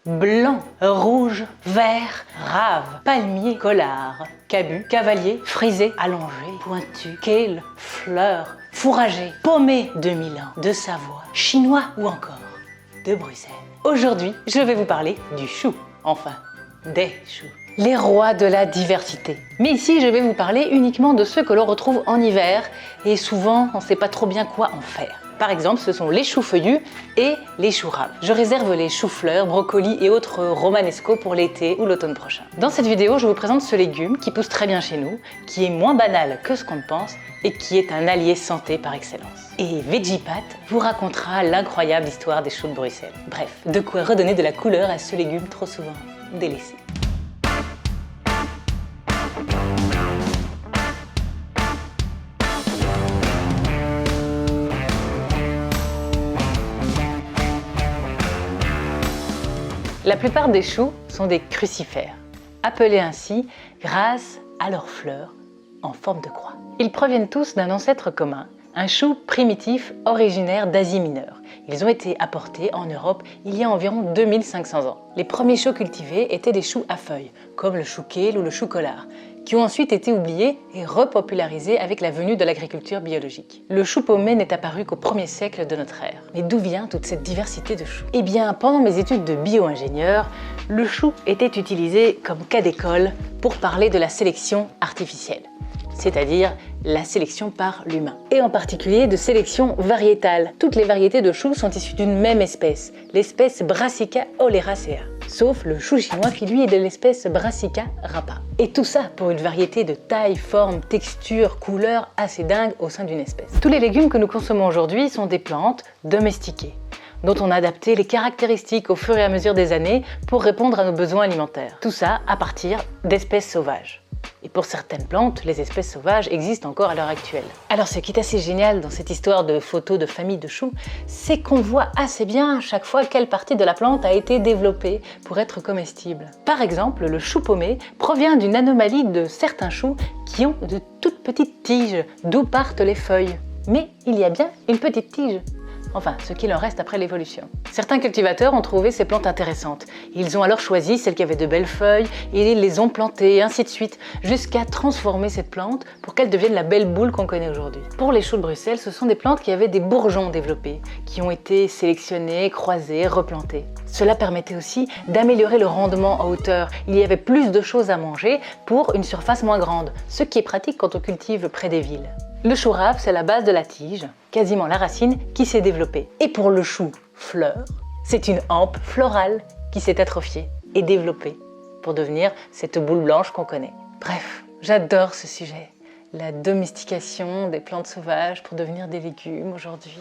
blanc, rouge, vert, rave, palmier, collard, cabu, cavalier, frisé, allongé, pointu, kale, fleur, fourragé, paumé de Milan, de Savoie, chinois ou encore de Bruxelles. Aujourd'hui, je vais vous parler du chou, enfin, des choux. Les rois de la diversité. Mais ici, je vais vous parler uniquement de ceux que l'on retrouve en hiver et souvent, on ne sait pas trop bien quoi en faire. Par exemple, ce sont les choux feuillus et les choux raves. Je réserve les choux-fleurs, brocolis et autres romanesco pour l'été ou l'automne prochain. Dans cette vidéo, je vous présente ce légume qui pousse très bien chez nous, qui est moins banal que ce qu'on ne pense et qui est un allié santé par excellence. Et Veggipat vous racontera l'incroyable histoire des choux de Bruxelles. Bref, de quoi redonner de la couleur à ce légume trop souvent délaissé. La plupart des choux sont des crucifères, appelés ainsi grâce à leurs fleurs en forme de croix. Ils proviennent tous d'un ancêtre commun, un chou primitif originaire d'Asie mineure. Ils ont été apportés en Europe il y a environ 2500 ans. Les premiers choux cultivés étaient des choux à feuilles, comme le chou kale ou le chou collard, qui ont ensuite été oubliés et repopularisés avec la venue de l'agriculture biologique. Le chou paumé n'est apparu qu'au 1er siècle de notre ère. Mais d'où vient toute cette diversité de choux? Eh bien, pendant mes études de bio-ingénieur, le chou était utilisé comme cas d'école pour parler de la sélection artificielle, c'est-à-dire la sélection par l'humain. Et en particulier de sélection variétale. Toutes les variétés de choux sont issues d'une même espèce, l'espèce Brassica oleracea. Sauf le chou chinois qui lui est de l'espèce Brassica rapa. Et tout ça pour une variété de taille, forme, texture, couleur assez dingue au sein d'une espèce. Tous les légumes que nous consommons aujourd'hui sont des plantes domestiquées, dont on a adapté les caractéristiques au fur et à mesure des années pour répondre à nos besoins alimentaires. Tout ça à partir d'espèces sauvages. Et pour certaines plantes, les espèces sauvages existent encore à l'heure actuelle. Alors ce qui est assez génial dans cette histoire de photos de famille de choux, c'est qu'on voit assez bien à chaque fois quelle partie de la plante a été développée pour être comestible. Par exemple, le chou paumé provient d'une anomalie de certains choux qui ont de toutes petites tiges, d'où partent les feuilles. Mais il y a bien une petite tige. Enfin, ce qu'il en reste après l'évolution. Certains cultivateurs ont trouvé ces plantes intéressantes. Ils ont alors choisi celles qui avaient de belles feuilles et les ont plantées, et ainsi de suite, jusqu'à transformer cette plante pour qu'elle devienne la belle boule qu'on connaît aujourd'hui. Pour les choux de Bruxelles, ce sont des plantes qui avaient des bourgeons développés, qui ont été sélectionnés, croisés, replantés. Cela permettait aussi d'améliorer le rendement en hauteur. Il y avait plus de choses à manger pour une surface moins grande, ce qui est pratique quand on cultive près des villes. Le chou rave, c'est la base de la tige, quasiment la racine, qui s'est développée. Et pour le chou fleur, c'est une hampe florale qui s'est atrophiée et développée pour devenir cette boule blanche qu'on connaît. Bref, j'adore ce sujet, la domestication des plantes sauvages pour devenir des légumes aujourd'hui.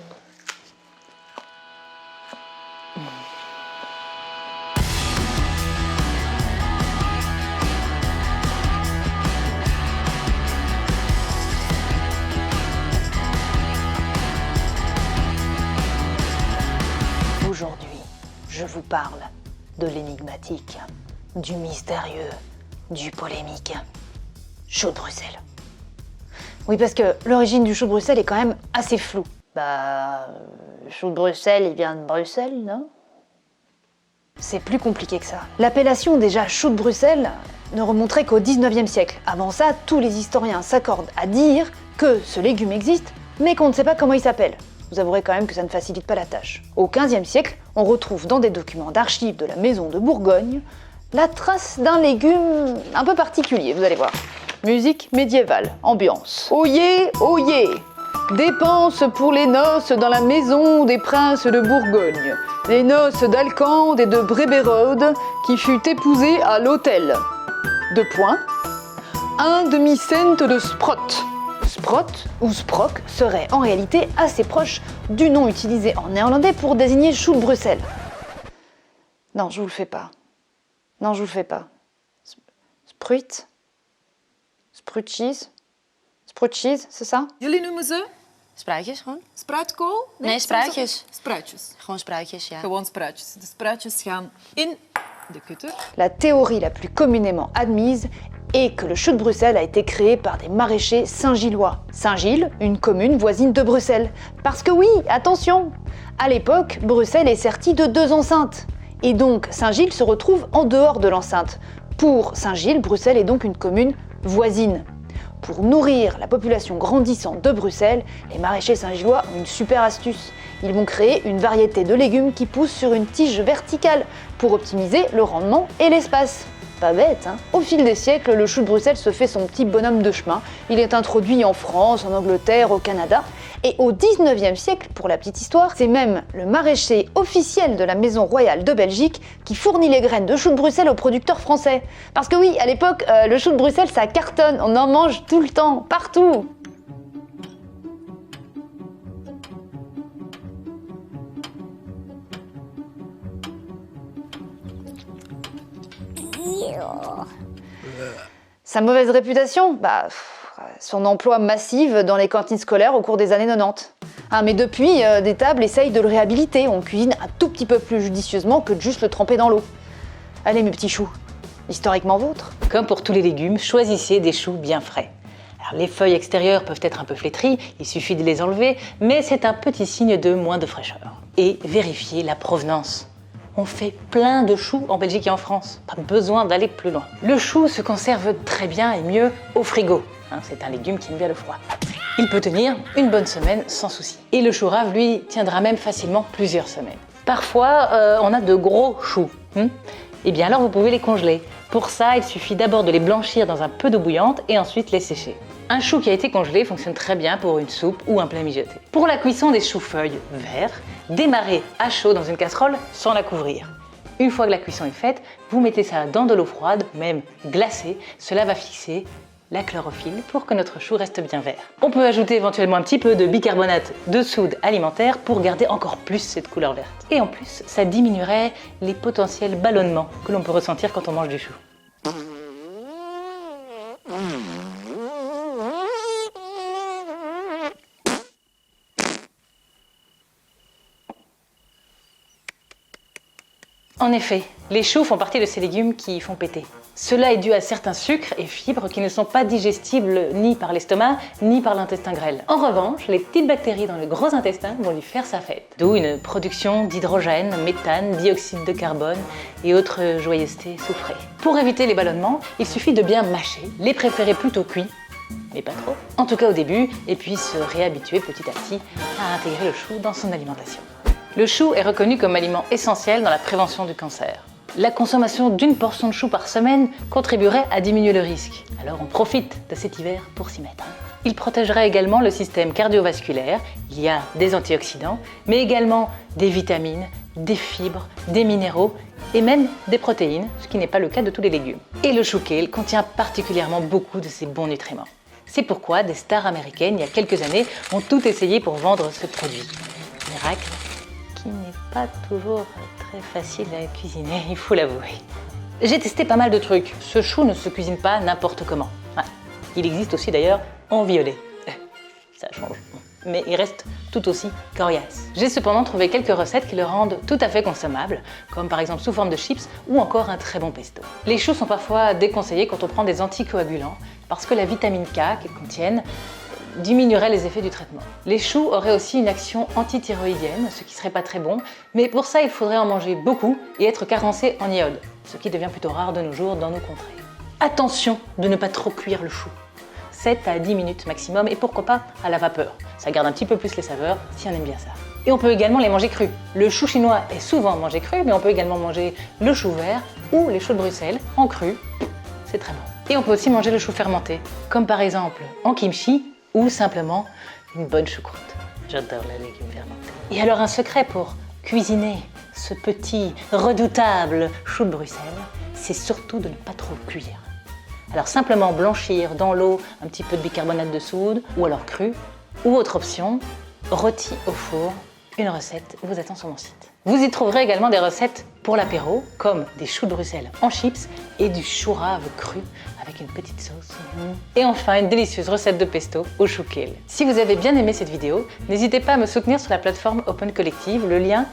Aujourd'hui, je vous parle de l'énigmatique, du mystérieux, du polémique chou de Bruxelles. Oui, parce que l'origine du chou de Bruxelles est quand même assez floue. Le chou de Bruxelles, il vient de Bruxelles, non? C'est plus compliqué que ça. L'appellation déjà chou de Bruxelles ne remonterait qu'au 19e siècle. Avant ça, tous les historiens s'accordent à dire que ce légume existe, mais qu'on ne sait pas comment il s'appelle. Vous avouerez quand même que ça ne facilite pas la tâche. Au XVe siècle, on retrouve dans des documents d'archives de la maison de Bourgogne la trace d'un légume un peu particulier, vous allez voir. Musique médiévale, ambiance. Oyez, oyez! Dépenses pour les noces dans la maison des princes de Bourgogne. Les noces d'Alcande et de Brébérode qui fut épousée à l'hôtel. 2 points. 1 demi-cent de sprot. Sprot ou sprock serait en réalité assez proche du nom utilisé en néerlandais pour désigner chou de Bruxelles. Non, je vous le fais pas. Non, je vous le fais pas. Spruit? Sprutcheese? Sprutcheese, c'est ça? Jullie noemen ze? Spruitjes gewoon? Spruitkool? Nee, spruitjes. Spruitjes. Gewoon spruitjes, ja. Gewoon spruitjes. De spruitjes gaan in de kutter. La théorie la plus communément admise est que le chou de Bruxelles a été créé par des maraîchers Saint-Gillois. Saint-Gilles, une commune voisine de Bruxelles. Parce que oui, attention, à l'époque, Bruxelles est sertie de 2 enceintes. Et donc Saint-Gilles se retrouve en dehors de l'enceinte. Pour Saint-Gilles, Bruxelles est donc une commune voisine. Pour nourrir la population grandissante de Bruxelles, les maraîchers saint-gillois ont une super astuce. Ils vont créer une variété de légumes qui poussent sur une tige verticale pour optimiser le rendement et l'espace. Pas bête, hein? Au fil des siècles, le chou de Bruxelles se fait son petit bonhomme de chemin. Il est introduit en France, en Angleterre, au Canada. Et au 19e siècle, pour la petite histoire, c'est même le maraîcher officiel de la Maison royale de Belgique qui fournit les graines de chou de Bruxelles aux producteurs français. Parce que oui, à l'époque, le chou de Bruxelles, ça cartonne, on en mange tout le temps, partout. Sa mauvaise réputation? Son emploi massif dans les cantines scolaires au cours des années 90. Mais depuis, des tables essayent de le réhabiliter. On cuisine un tout petit peu plus judicieusement que de juste le tremper dans l'eau. Allez mes petits choux, historiquement vôtres. Comme pour tous les légumes, choisissez des choux bien frais. Alors, les feuilles extérieures peuvent être un peu flétries, il suffit de les enlever, mais c'est un petit signe de moins de fraîcheur. Et vérifiez la provenance. On fait plein de choux en Belgique et en France, pas besoin d'aller plus loin. Le chou se conserve très bien et mieux au frigo. C'est un légume qui aime bien le froid. Il peut tenir une bonne semaine sans souci. Et le chou rave, lui, tiendra même facilement plusieurs semaines. Parfois, on a de gros choux. Eh bien alors, vous pouvez les congeler. Pour ça, il suffit d'abord de les blanchir dans un peu d'eau bouillante et ensuite les sécher. Un chou qui a été congelé fonctionne très bien pour une soupe ou un plat mijoté. Pour la cuisson des choux-feuilles verts, démarrez à chaud dans une casserole sans la couvrir. Une fois que la cuisson est faite, vous mettez ça dans de l'eau froide, même glacée. Cela va fixer la chlorophylle pour que notre chou reste bien vert. On peut ajouter éventuellement un petit peu de bicarbonate de soude alimentaire pour garder encore plus cette couleur verte. Et en plus, ça diminuerait les potentiels ballonnements que l'on peut ressentir quand on mange du chou. En effet, les choux font partie de ces légumes qui font péter. Cela est dû à certains sucres et fibres qui ne sont pas digestibles ni par l'estomac, ni par l'intestin grêle. En revanche, les petites bactéries dans le gros intestin vont lui faire sa fête. D'où une production d'hydrogène, méthane, dioxyde de carbone et autres joyeusetés soufrées. Pour éviter les ballonnements, il suffit de bien mâcher, les préférer plutôt cuits, mais pas trop. En tout cas au début, et puis se réhabituer petit à petit à intégrer le chou dans son alimentation. Le chou est reconnu comme aliment essentiel dans la prévention du cancer. La consommation d'une portion de chou par semaine contribuerait à diminuer le risque. Alors on profite de cet hiver pour s'y mettre. Il protégerait également le système cardiovasculaire. Il y a des antioxydants, mais également des vitamines, des fibres, des minéraux et même des protéines, ce qui n'est pas le cas de tous les légumes. Et le chou kale contient particulièrement beaucoup de ces bons nutriments. C'est pourquoi des stars américaines, il y a quelques années, ont tout essayé pour vendre ce produit. Miracle qui n'est pas toujours très facile à cuisiner, il faut l'avouer. J'ai testé pas mal de trucs. Ce chou ne se cuisine pas n'importe comment. Il existe aussi d'ailleurs en violet. Ça change. Mais il reste tout aussi coriace. J'ai cependant trouvé quelques recettes qui le rendent tout à fait consommable, comme par exemple sous forme de chips ou encore un très bon pesto. Les choux sont parfois déconseillés quand on prend des anticoagulants parce que la vitamine K qu'ils contiennent diminuerait les effets du traitement. Les choux auraient aussi une action antithyroïdienne, ce qui serait pas très bon, mais pour ça il faudrait en manger beaucoup et être carencé en iode, ce qui devient plutôt rare de nos jours dans nos contrées. Attention de ne pas trop cuire le chou, 7 à 10 minutes maximum et pourquoi pas à la vapeur, ça garde un petit peu plus les saveurs si on aime bien ça. Et on peut également les manger crus. Le chou chinois est souvent mangé cru, mais on peut également manger le chou vert ou les choux de Bruxelles en cru, c'est très bon. Et on peut aussi manger le chou fermenté, comme par exemple en kimchi, ou simplement une bonne choucroute. J'adore les légumes fermentés. Et alors un secret pour cuisiner ce petit redoutable chou de Bruxelles, c'est surtout de ne pas trop cuire. Alors simplement blanchir dans l'eau un petit peu de bicarbonate de soude, ou alors cru, ou autre option, rôti au four, une recette vous attend sur mon site. Vous y trouverez également des recettes pour l'apéro, comme des choux de Bruxelles en chips et du chou rave cru avec une petite sauce. Et enfin, une délicieuse recette de pesto au chou kale. Si vous avez bien aimé cette vidéo, n'hésitez pas à me soutenir sur la plateforme Open Collective, le lien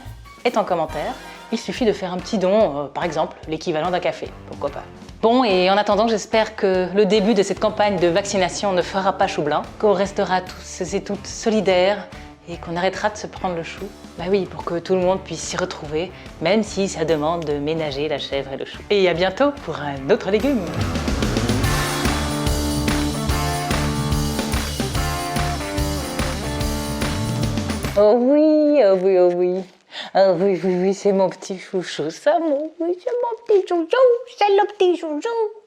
est en commentaire. Il suffit de faire un petit don, par exemple l'équivalent d'un café, pourquoi pas. Bon, et en attendant, j'espère que le début de cette campagne de vaccination ne fera pas chou blanc, qu'on restera tous et toutes solidaires et qu'on arrêtera de se prendre le chou. Bah oui, pour que tout le monde puisse s'y retrouver, même si ça demande de ménager la chèvre et le chou. Et à bientôt pour un autre légume. Oh oui, oh oui, oh oui. Ah oui, oui, oui, c'est mon petit chouchou, ça, oui, c'est mon petit chouchou, c'est le petit chouchou.